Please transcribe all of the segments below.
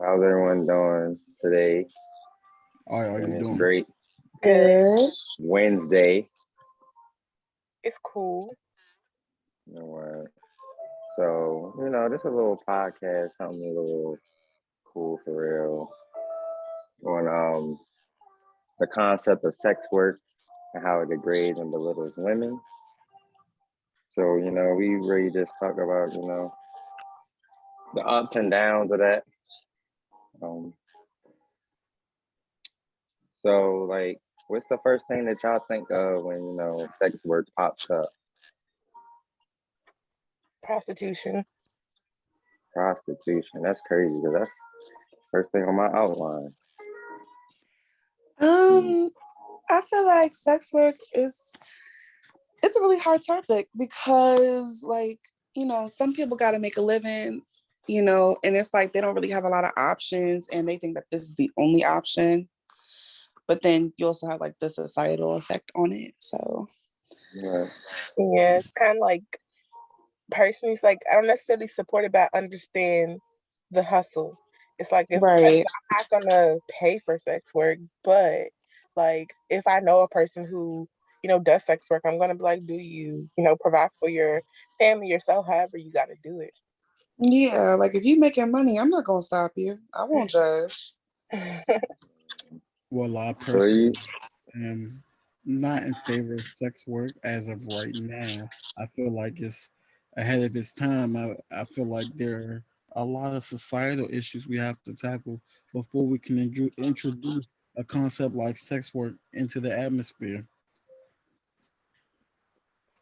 How's everyone doing today? All right, how And you it's doing? great Good. Wednesday. It's cool. You know, so, this is a little podcast, something a little cool for real. On the concept of sex work and how it degrades and belittles women. So, we really just talk about, the ups and downs of that. Um, so, like, what's the first thing that y'all think of when, sex work pops up? Prostitution. Prostitution. That's crazy because that's first thing on my outline. I feel like sex work it's a really hard topic because some people got to make a living, and it's like they don't really have a lot of options and they think that this is the only option. But then you also have like the societal effect on it. So Right. Yeah, it's kind of like personally, it's like I don't necessarily support it, but I understand the hustle. It's like if right. I'm not gonna pay for sex work, but like if I know a person who does sex work, I'm gonna be like, do you provide for your family, yourself, however you got to do it. Yeah, like if you making money, I'm not gonna stop you. I won't judge. Well, I So you, personally am not in favor of sex work as of right now. I feel like it's ahead of its time. I feel like there are a lot of societal issues we have to tackle before we can introduce a concept like sex work into the atmosphere.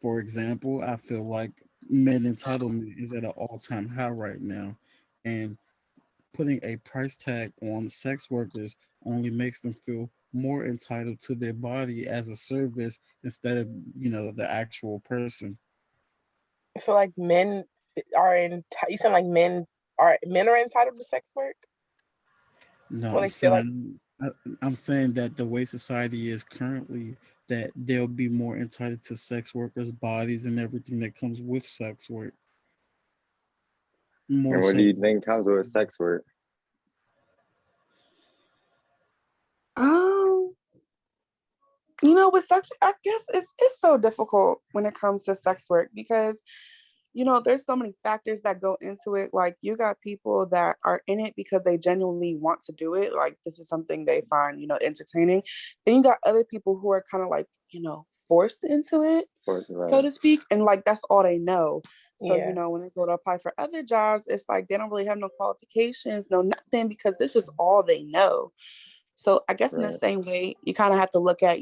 For example, I feel like men entitlement is at an all-time high right now, and putting a price tag on sex workers only makes them feel more entitled to their body as a service instead of the actual person. So like men are in. You sound like men are entitled to sex work. No, Well, they feel like I'm saying that the way society is currently, that they'll be more entitled to sex workers' bodies and everything that comes with sex work. More and what do so. you think comes with sex work? Um, with sex, I guess it's so difficult when it comes to sex work because there's so many factors that go into it. Like you got people that are in it because they genuinely want to do it. Like this is something they find, entertaining. Then you got other people who are kind of like, forced into it, so Right. to speak. And like that's all they know. So, yeah. when they go to apply for other jobs, it's like they don't really have no qualifications, no nothing, because this is all they know. So I guess in the Right. same way, you kind of have to look at,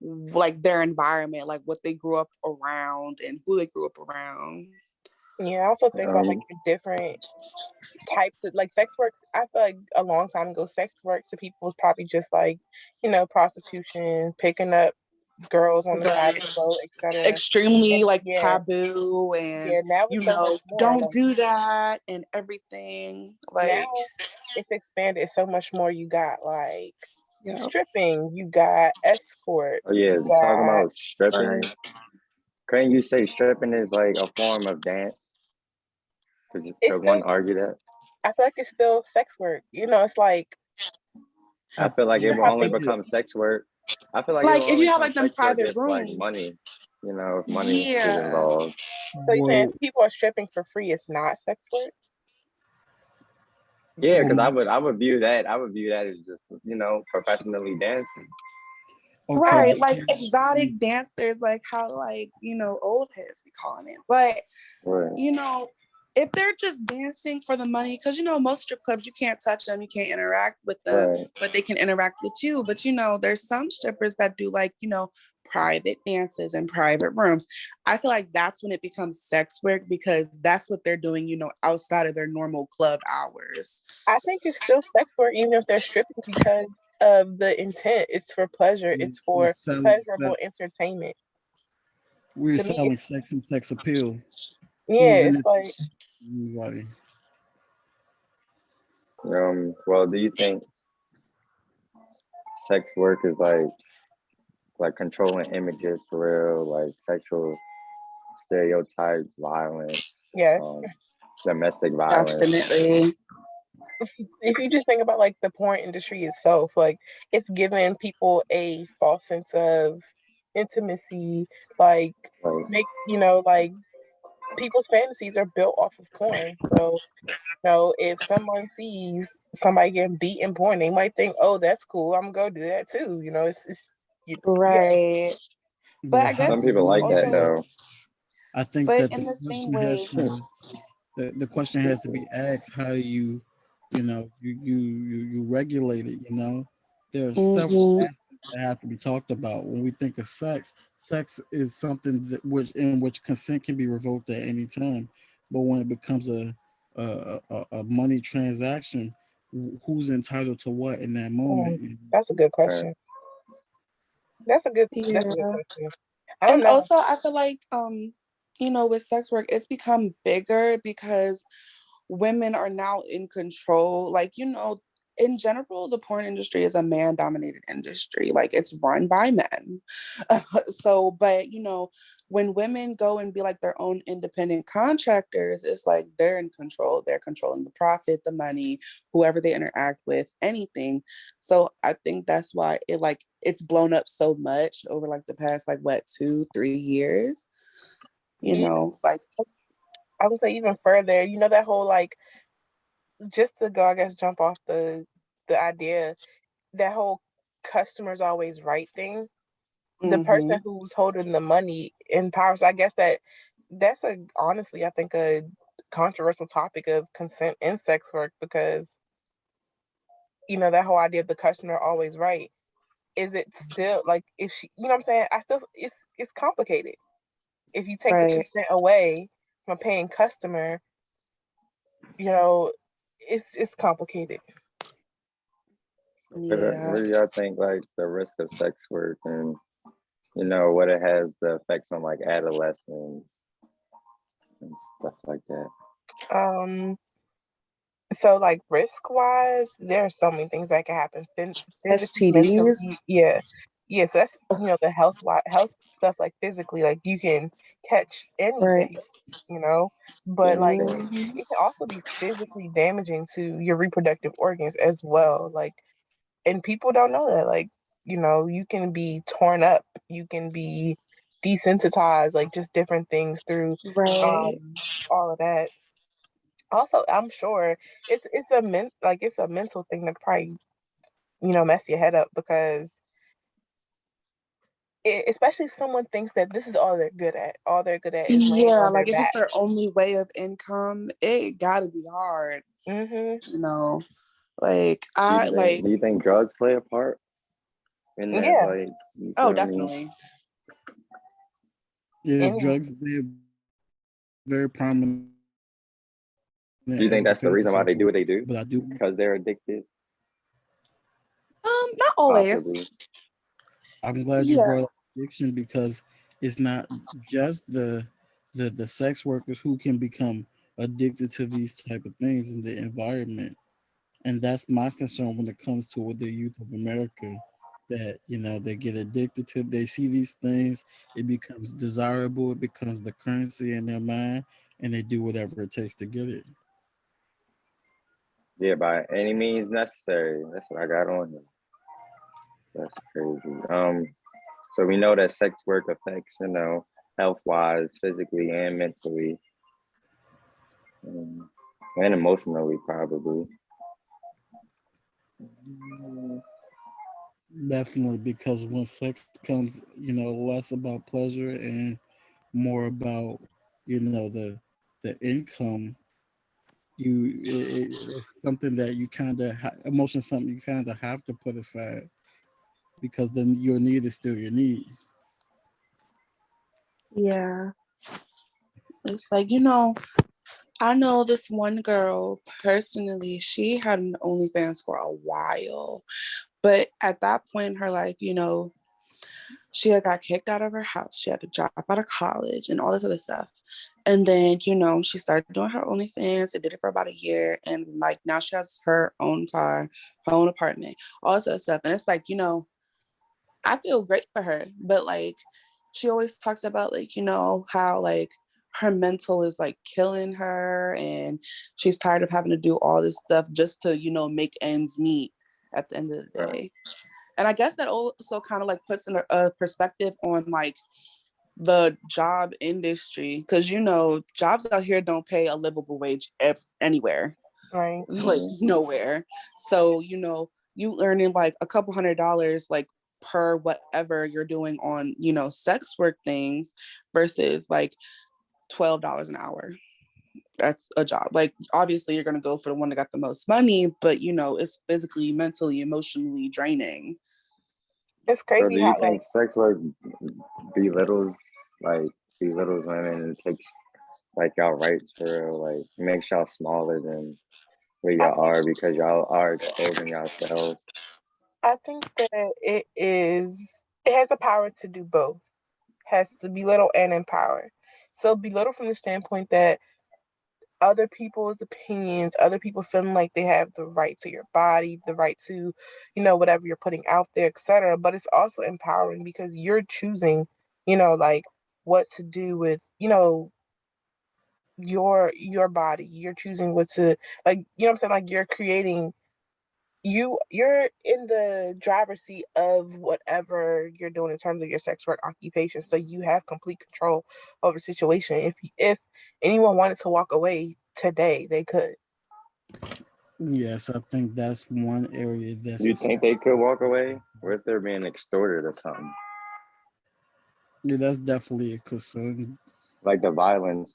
like their environment, like what they grew up around and who they grew up around. Yeah, I also think about like Um, the different types of like sex work. I feel like a long time ago, sex work to people was probably just like, prostitution, picking up girls on the side of the road, etc. Extremely And like yeah, taboo and yeah, now it's so much more. don't Like do that and everything. Like, now it's expanded. It's so much more. You got like you know, stripping, you got oh escorts, yeah, you talking got about stripping. right. Couldn't you say stripping is like a form of dance? it's Could one still argue that? I feel like it's still sex work. It's like I feel like you it know will how only things become sex work. I feel like it will Like if only you have become like them sex work private if like rooms. money, if money is Yeah. involved. so you're saying Well, if people are stripping for free, it's not sex work? Yeah, well, because I my, would I would view that as just professionally dancing. okay, Right, but like exotic dancers, like how old heads be calling it. But Right. you know, if they're just dancing for the money, because most strip clubs you can't touch them, you can't interact with them, Right. but they can interact with you. But there's some strippers that do like private dances and private rooms. I feel like that's when it becomes sex work because that's what they're doing, outside of their normal club hours. I think it's still sex work even if they're stripping because of the intent. It's for pleasure. It's we're for selling pleasurable entertainment. we're To me, selling it's sex and sex appeal, yeah. even It's if like anybody. Well, do you think sex work is like controlling images for real, like sexual stereotypes, violence, yes, um, domestic violence? Definitely. if you just think about like the porn industry itself, like it's giving people a false sense of intimacy, like Like, like people's fantasies are built off of porn. So, if someone sees somebody getting beat in porn, they might think, "Oh, that's cool. I'm gonna go do that too." Yeah. Right. But Well, I how some do guess people you like that also, regulate? though. I think but that in the same way, the question has to be asked. How do you regulate it? There are several mhm, aspects that have to be talked about when we think of sex. Sex is something in which consent can be revoked at any time, but when it becomes a money transaction, who's entitled to what in that moment? That's a good Right. question. That's a good yeah. question. I don't And know. also I feel like with sex work, it's become bigger because women are now in control. Like, in general, the porn industry is a man dominated industry. Like, it's run by men. So, but, when women go and be like their own independent contractors, it's like they're in control. They're controlling the profit, the money, whoever they interact with, anything. So I think that's why it's blown up so much over like the past, like, what, 2, 3 years, Yeah, like, I would say even further. That whole like just to go, I guess, jump off the idea, that whole customer's always right thing. The person mhm, who's holding the money in power. So I guess that's honestly, I think, a controversial topic of consent in sex work, because that whole idea of the customer always right. Is it still like, is she, what I'm saying? I still, it's complicated. If you take the right. consent away from a paying customer, you know, it's complicated. Yeah. What do y'all think, like the risk of sex work and what it has, the effects on like adolescents and stuff like that? Um, so like risk wise, there are so many things that can happen physically, STDs. mentally. Yeah. Yeah. So that's, the health stuff, like physically, like you can catch Right. anything, you know, but like Anything. Mhm. it can also be physically damaging to your reproductive organs as well. Like, and people don't know that. Like, you can be torn up, you can be desensitized, like just different things through Right. all of that. Also, I'm sure it's a mental thing that probably mess your head up, because especially if someone thinks that this is all they're good at. All they're good at is laying Yeah, on their like it's just back. their only way of income. It gotta be hard, Hmm. you know. Like Do I you think like, do you think drugs play a part in that? Yeah, Like, you oh, feel me? definitely. Yeah, and drugs play a very prominent Do you as think it that's the pertains to reason why they sex do work. what they do? But I do, Because they're addicted? Not always. Possibly. I'm glad you Yeah. brought up addiction because it's not just the sex workers who can become addicted to these type of things in the environment. And that's my concern when it comes to the youth of America, that they get addicted to, they see these things, it becomes desirable, it becomes the currency in their mind, and they do whatever it takes to get it. Yeah, by any means necessary. That's what I got on here. That's crazy. So we know that sex work affects, health wise, physically and mentally, um, and emotionally, probably. Definitely, because when sex becomes, less about pleasure and more about, the income, it's something that you kind of emotion, something you kind of have to put aside, because then your need is still your need. Yeah. It's like, I know this one girl personally, she had an OnlyFans for a while. But at that point in her life, she had got kicked out of her house. She had to drop out of college and all this other stuff. And then, she started doing her OnlyFans. It did it for about a year. And like now she has her own car, her own apartment, all this other stuff. And it's like, I feel great for her. But like she always talks about like, how like her mental is like killing her, and she's tired of having to do all this stuff just to, make ends meet at the end of the Right. day. And I guess that also kind of like puts in a perspective on like the job industry, because jobs out here don't pay a livable wage anywhere, Right. like nowhere. So you earning like a couple $100 like per whatever you're doing on sex work things versus like $12 an hour. That's a job. Like obviously you're going to go for the one that got the most money, but it's physically, mentally, emotionally draining. It's So crazy do how you think sex work belittles like belittles women and takes like y'all rights for real, like makes y'all smaller than where I y'all think are because y'all are exposing yourselves? I think that it has the power to do both. Has to belittle and empower. So belittle from the standpoint that other people's opinions, other people feeling like they have the right to your body, the right to, whatever you're putting out there, etc. But it's also empowering because you're choosing, like what to do with, your body. You're choosing what to like, what I'm saying? Like you're creating you're in the driver's seat of whatever you're doing in terms of your sex work occupation. So you have complete control over the situation. If anyone wanted to walk away today, they could. Yes, I think that's one area that's You think they could walk away? What if they're being extorted or something? yeah, that's definitely a concern. Like the violence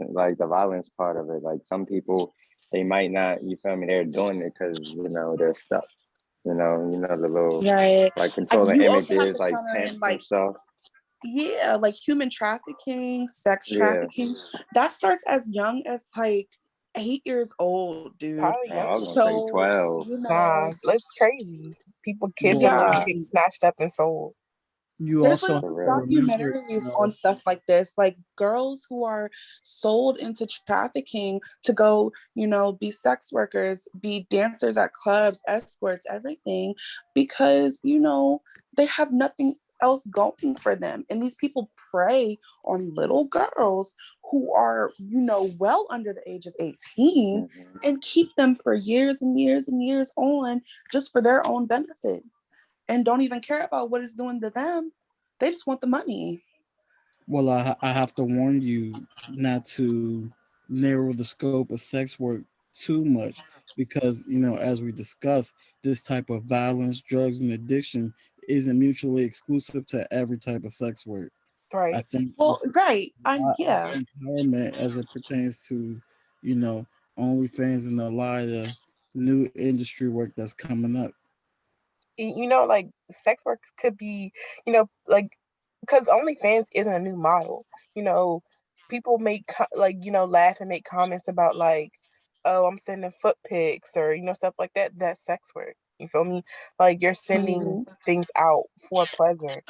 part of it. Like some people, they might not. You feel me? They're doing it because they're stuck. The little Right. like controlling You also have images, to like counter in pimps and like, stuff. yeah, like human trafficking, sex Yeah. trafficking. That starts as young as like 8 years old, dude. Probably Oh, I was younger. gonna say So, 12. Nah, it's crazy. Kids Well, and I women yeah, get think snatched up and sold. you there's also literally have For to real. remember, documentaries on stuff like this, like girls who are sold into trafficking to go, be sex workers, be dancers at clubs, escorts, everything, because, they have nothing else going for them. And these people prey on little girls who are, well under the age of 18 Mhm. and keep them for years and years and years on just for their own benefit and don't even care about what it's doing to them. They just want the money. well, I have to warn you not to narrow the scope of sex work too much because, as we discussed, this type of violence, drugs, and addiction isn't mutually exclusive to every type of sex work. I Right. think Well, it's right. a lot of Yeah. empowerment as it pertains to, you know, OnlyFans and a lot of new industry work that's coming up. Like sex work could be, like because OnlyFans isn't a new model. You know, people laugh and make comments about like, oh, I'm sending foot pics or stuff like that. That's sex work. You feel me? Like you're sending Mhm. things out for pleasure.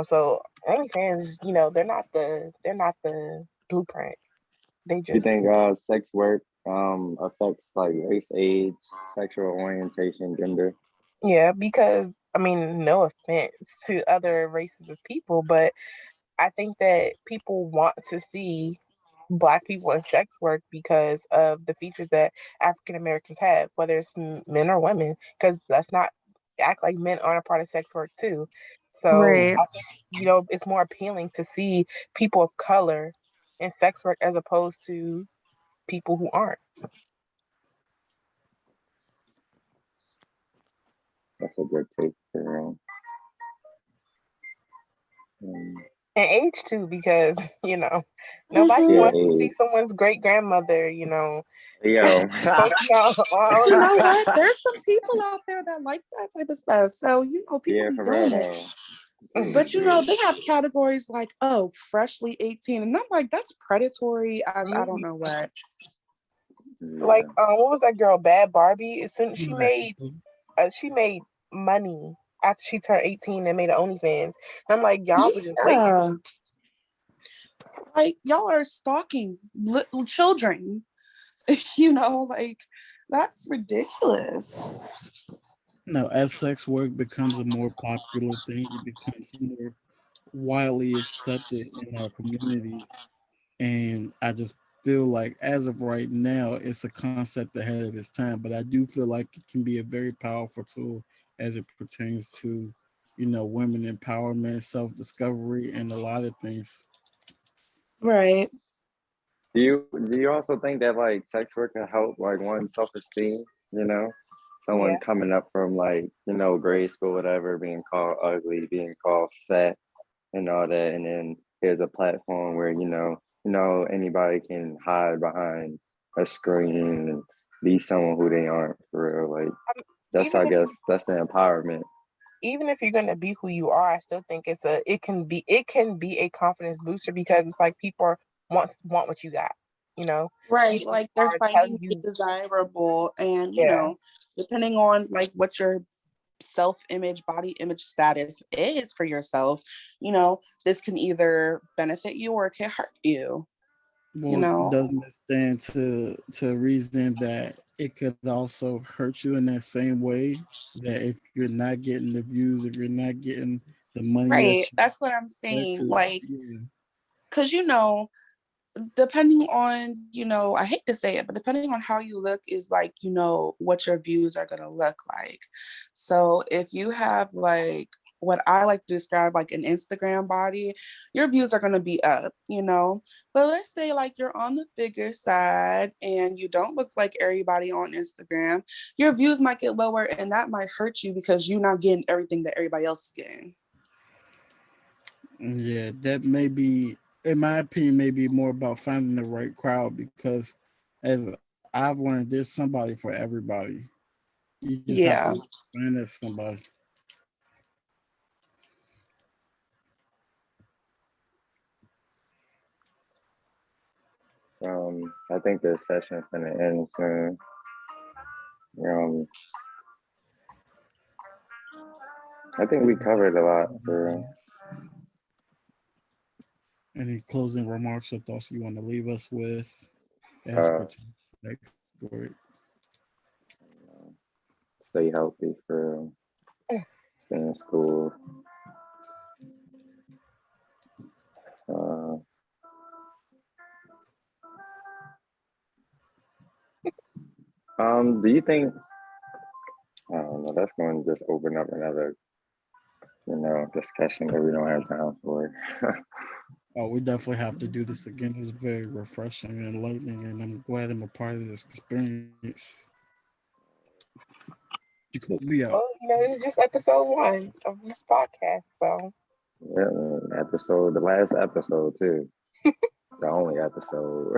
So OnlyFans, they're not the blueprint. They You just think sex work affects like race, age, sexual orientation, gender? yeah, because I mean, no offense to other races of people, but I think that people want to see Black people in sex work because of the features that African Americans have, whether it's men or women, because let's not act like men aren't a part of sex work too. So Right. I think, it's more appealing to see people of color in sex work as opposed to people who aren't. That's a good take for real. Um, And age too, because, nobody Mhm. yeah, wants to see age. someone's great grandmother, Yo. posting out But on you know OnlyFans. what? There's some people out there that like that type of stuff. So, people Yeah, be for real doing it. though. People But do. they have categories like, oh, freshly 18. And I'm like, that's predatory as I don't know what. Like, Yeah. what was that girl, Bad Barbie? As soon Right. she made money after she turned 18 and made an OnlyFans. And I'm like, y'all were just waiting. Yeah. Like, y'all are stalking little children. Like, that's ridiculous. Now, as sex work becomes a more popular thing, it becomes more widely accepted in our communities. And I just feel like as of right now, it's a concept ahead of its time. But I do feel like it can be a very powerful tool as it pertains to, women empowerment, self-discovery, and a lot of things. Right. Do you also think that like sex work can help like one's self-esteem? You know, someone Yeah. coming up from like, grade school, whatever, being called ugly, being called fat and all that, and then here's a platform where, anybody can hide behind a screen and be someone who they aren't for real. Like that's Even I if guess that's the empowerment. even if you're gonna be who you are, I still think it can be a confidence booster because it's like people want what you got, you know. Right. People Like they're are finding telling you you, desirable, and yeah, depending on like what your self-image, body image status is for yourself, this can either benefit you or it can hurt you, you Well, know. doesn't it stand to reason that it could also hurt you in that same way? That if you're not getting the views, if you're not getting the money Right. that you That's what I'm expect saying. to, Like, yeah. because depending on, I hate to say it, but depending on how you look is like, what your views are going to look like. So if you have like what I like to describe like an Instagram body, your views are going to be up. But let's say like you're on the bigger side and you don't look like everybody on Instagram, your views might get lower and that might hurt you because you're not getting everything that everybody else is getting. Yeah, that may be, in my opinion, maybe more about finding the right crowd because as I've learned, there's somebody for everybody. You just have to Yeah. find that somebody. I think the session's gonna end soon. Um, I think we covered a lot for real. Any closing remarks or thoughts you want to leave us with as it Uh, pertains to next word? Stay healthy for real. Stay in school. Uh, do you think? I don't know. That's going to just open up another, discussion that we don't have time for. Oh, we definitely have to do this again. It's very refreshing and enlightening, and I'm glad I'm a part of this experience. You called me out. well, it's just episode 1 of this podcast, so Yeah, the last episode too. The only episode.